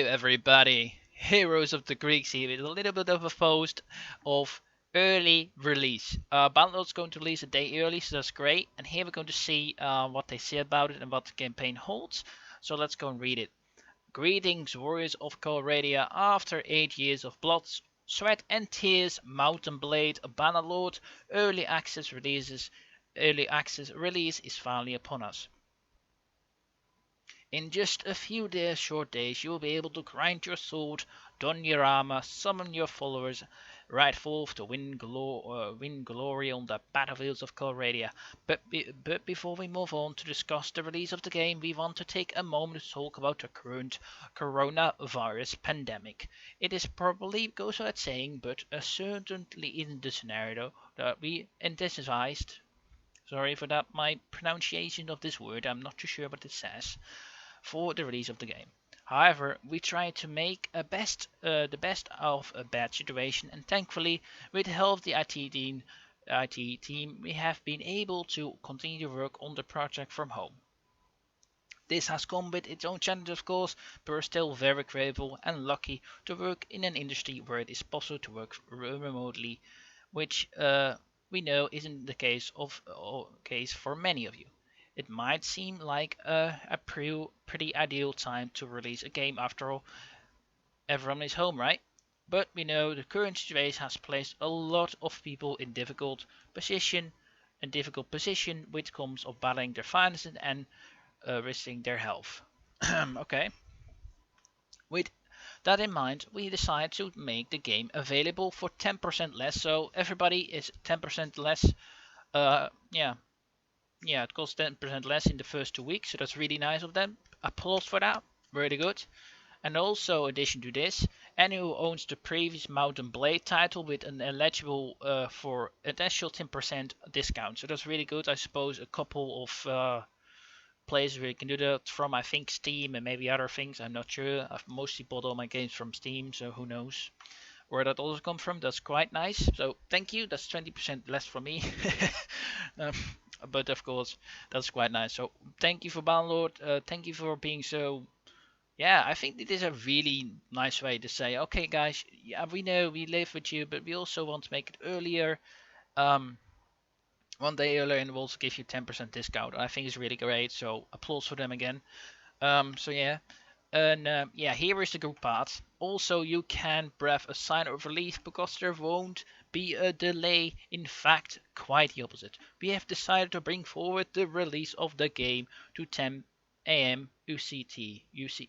Everybody, Heroes of the Greeks here with a little bit of a post of early release. Bannerlord's going to release a day early, so that's great. And here we're going to see what they say about it and what the campaign holds. So let's go and read it. Greetings, warriors of Calradia. After 8 years of blood, sweat and tears, Mountain Blade Bannerlord early access release is finally upon us. In just a few short days, you will be able to grind your sword, don your armor, summon your followers, ride forth to win glory on the battlefields of Calradia. But before we move on to discuss the release of the game, we want to take a moment to talk about the current coronavirus pandemic. It is probably goes without saying, but certainly in the scenario that we anticipized. Sorry for that, my pronunciation of this word, I'm not too sure what it says for the release of the game. However, we tried to make the best of a bad situation, and thankfully, with the help of the IT team, we have been able to continue to work on the project from home. This has come with its own challenges, of course, but we're still very grateful and lucky to work in an industry where it is possible to work remotely, which we know isn't the case for many of you. It might seem like a pretty ideal time to release a game after all. Everyone is home, right? But we know the current situation has placed a lot of people in difficult position which comes of battling their finances and risking their health. Okay. With that in mind, we decided to make the game available for 10% less. So everybody is 10% less. Yeah, it costs 10% less in the first 2 weeks, so that's really nice of them. Applause for that, really good. And also, in addition to this, anyone who owns the previous Mountain Blade title with an eligible for additional 10% discount, so that's really good. I suppose a couple of places where you can do that from, I think Steam and maybe other things, I'm not sure. I've mostly bought all my games from Steam, so who knows where that also come from. That's quite nice, so thank you. That's 20% less for me. um, but of course that's quite nice, so thank you for Bannerlord. Thank you for being so, yeah, I think it is a really nice way to say, okay guys, yeah, we know we live with you, but we also want to make it earlier, um 1 day earlier, and we'll also give you 10% discount. I think it's really great, so applause for them again. So yeah, and yeah, here is the good part. Also, you can brave a sign of relief because there won't be a delay. In fact, quite the opposite. We have decided to bring forward the release of the game to 10 a.m. UCT.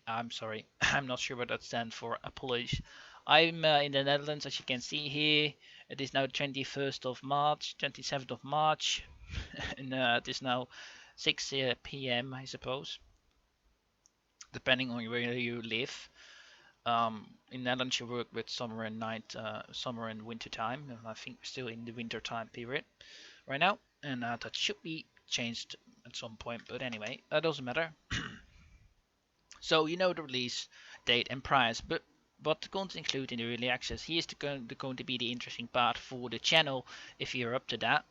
I'm sorry, I'm not sure what that stands for. Apologies. I'm in the Netherlands, as you can see here. It is now 21st of March, 27th of March, and it is now 6 p.m. I suppose, depending on where you live. In Netherlands, you work with summer and summer and winter time. And I think we're still in the winter time period right now, and that should be changed at some point. But anyway, that doesn't matter. So you know the release date and price, but what the content include in the early access. Here's going to be the interesting part for the channel if you're up to that.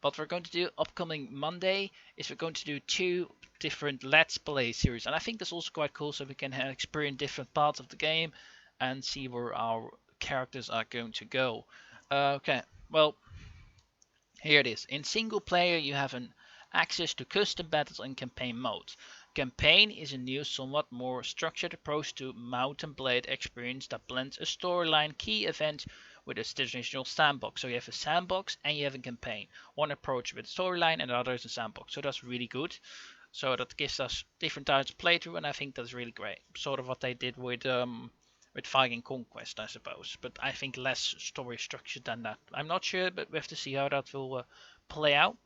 What we're going to do upcoming Monday is we're going to do 2 different Let's Play series, and I think that's also quite cool, so we can experience different parts of the game and see where our characters are going to go. Okay, well, here it is. In single player, you have an access to custom battles and campaign modes. Campaign is a new, somewhat more structured approach to Mountain Blade experience that blends a storyline key event with a traditional sandbox. So you have a sandbox and you have a campaign. One approach with storyline and the other is a sandbox. So that's really good. So that gives us different types of playthrough, and I think that's really great. Sort of what they did with Viking Conquest, I suppose. But I think less story structured than that. I'm not sure, but we have to see how that will play out.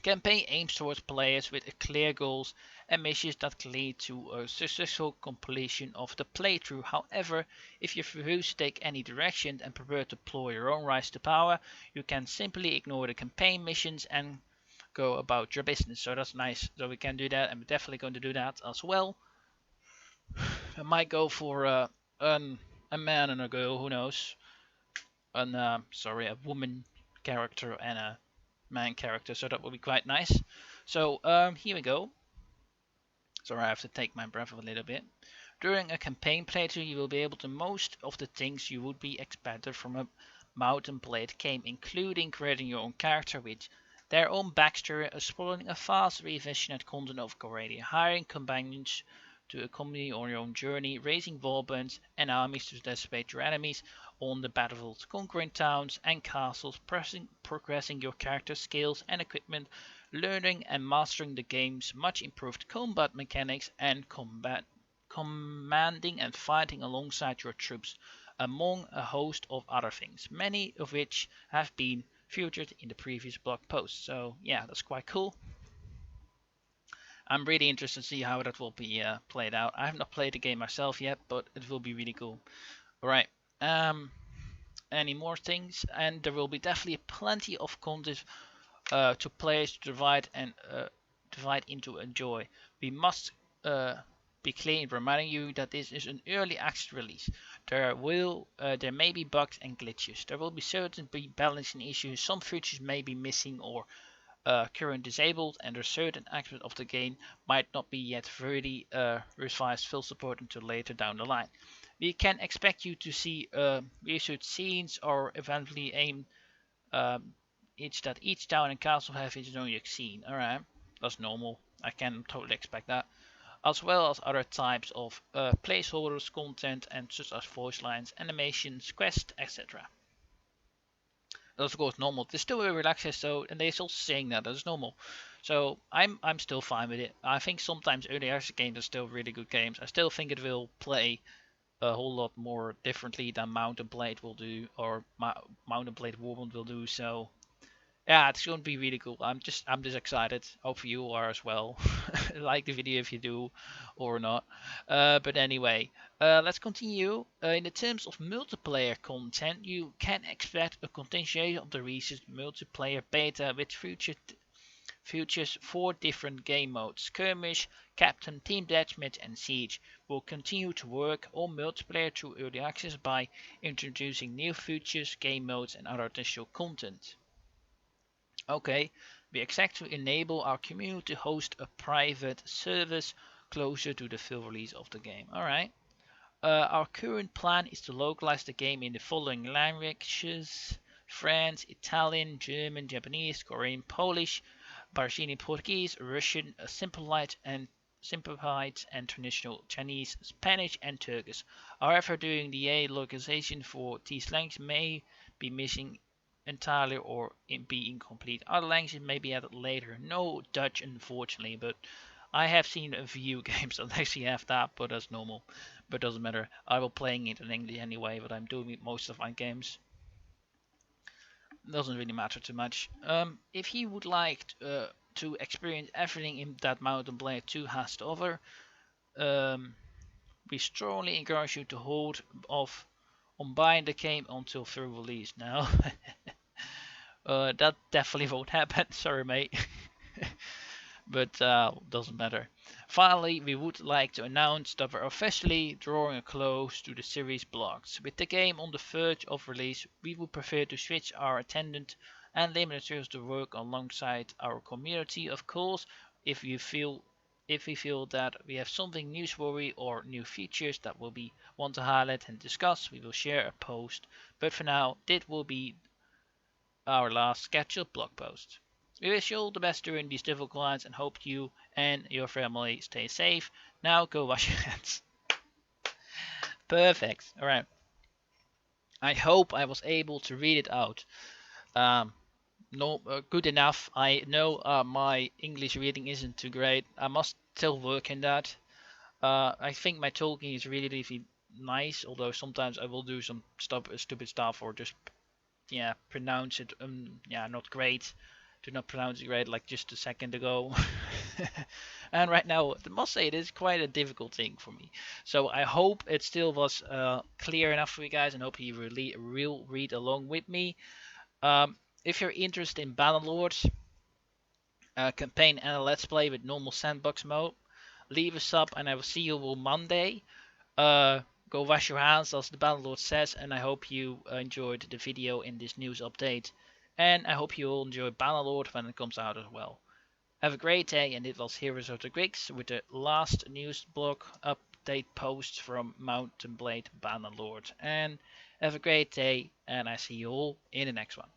Campaign aims towards players with clear goals and missions that lead to a successful completion of the playthrough. However, if you refuse to take any direction and prefer to plow your own rise to power, you can simply ignore the campaign missions and go about your business. So that's nice. So we can do that, and we're definitely going to do that as well. I might go for a man and a girl, who knows? A woman character and a man character, so that will be quite nice. So here we go. Sorry, I have to take my breath a little bit. During a campaign playthrough, you will be able to most of the things you would be expected from a Mount and Blade game, including creating your own character with their own backstory, exploring a vast revisioned continent of Coradia, hiring companions to accompany you on your own journey, raising warbands and armies to decimate your enemies on the battlefield, conquering towns and castles, progressing your character skills and equipment, learning and mastering the game's much improved combat mechanics and commanding and fighting alongside your troops, among a host of other things, many of which have been featured in the previous blog post. So yeah, that's quite cool. I'm really interested to see how that will be played out. I have not played the game myself yet, but it will be really cool. Alright, any more things? And there will be definitely plenty of content to players to divide into enjoy. We must be clear in reminding you that this is an early access release. There may be bugs and glitches. There will be certain balancing issues. Some features may be missing or current disabled, and there certain aspects of the game might not be yet really revised full support until later down the line. We can expect you to see research scenes or eventually aim each town and castle have its own unique scene. Alright, that's normal. I can totally expect that. As well as other types of placeholders, content, and such as voice lines, animations, quests, etc. That's of course normal. It's still very relaxing, so and they're still saying that that's normal. So I'm still fine with it. I think sometimes early access games are still really good games. I still think it will play a whole lot more differently than Mount and Blade will do, or Mount and Blade Warband will do. So yeah, it's going to be really cool. I'm just excited. Hope you are as well. Like the video if you do or not. But anyway, let's continue. In the terms of multiplayer content, you can expect a continuation of the recent multiplayer beta with features 4 different game modes: Skirmish, Captain, Team Deathmatch and Siege. Will continue to work on multiplayer through early access by introducing new features, game modes and other additional content. Okay, we expect to enable our community to host a private service closer to the full release of the game. Alright. Our current plan is to localize the game in the following languages: French, Italian, German, Japanese, Korean, Polish, Brazilian Portuguese, Russian, simplified and traditional Chinese, Spanish and Turkish. However, doing the A localization for these languages may be missing entirely or be incomplete. Other languages may be added later. No Dutch, unfortunately, but I have seen a few games that actually have that, but that's normal. But doesn't matter. I will playing it in English anyway, but I'm doing it most of my games. Doesn't really matter too much. If you would like to experience everything in that Mount and Blade 2 has to offer, we strongly encourage you to hold off on buying the game until full release now. That definitely won't happen, sorry mate. But doesn't matter. Finally, we would like to announce that we're officially drawing a close to the series blogs. With the game on the verge of release, we would prefer to switch our attendant and limiters to work alongside our community. Of course, if we feel that we have something newsworthy or new features that we want to highlight and discuss, we will share a post. But for now, this will be our last scheduled blog post. We wish you all the best during these difficult times and hope you and your family stay safe. Now go wash your hands. Perfect. Alright. I hope I was able to read it out. Good enough. I know my English reading isn't too great. I must still work in that. I think my talking is really, really nice, although sometimes I will do some stupid stuff or just pronounce it not great. Do not pronounce it great like just a second ago. And right now, I must say it is quite a difficult thing for me. So I hope it still was clear enough for you guys, and hope you really will read along with me. If you're interested in Bannerlord campaign and a let's play with normal sandbox mode, leave a sub and I will see you on Monday. Go wash your hands, as the Bannerlord says, and I hope you enjoyed the video in this news update. And I hope you all enjoy Bannerlord when it comes out as well. Have a great day, and it was Heroes of the Greeks with the last news blog update post from Mountain Blade Bannerlord. And have a great day, and I see you all in the next one.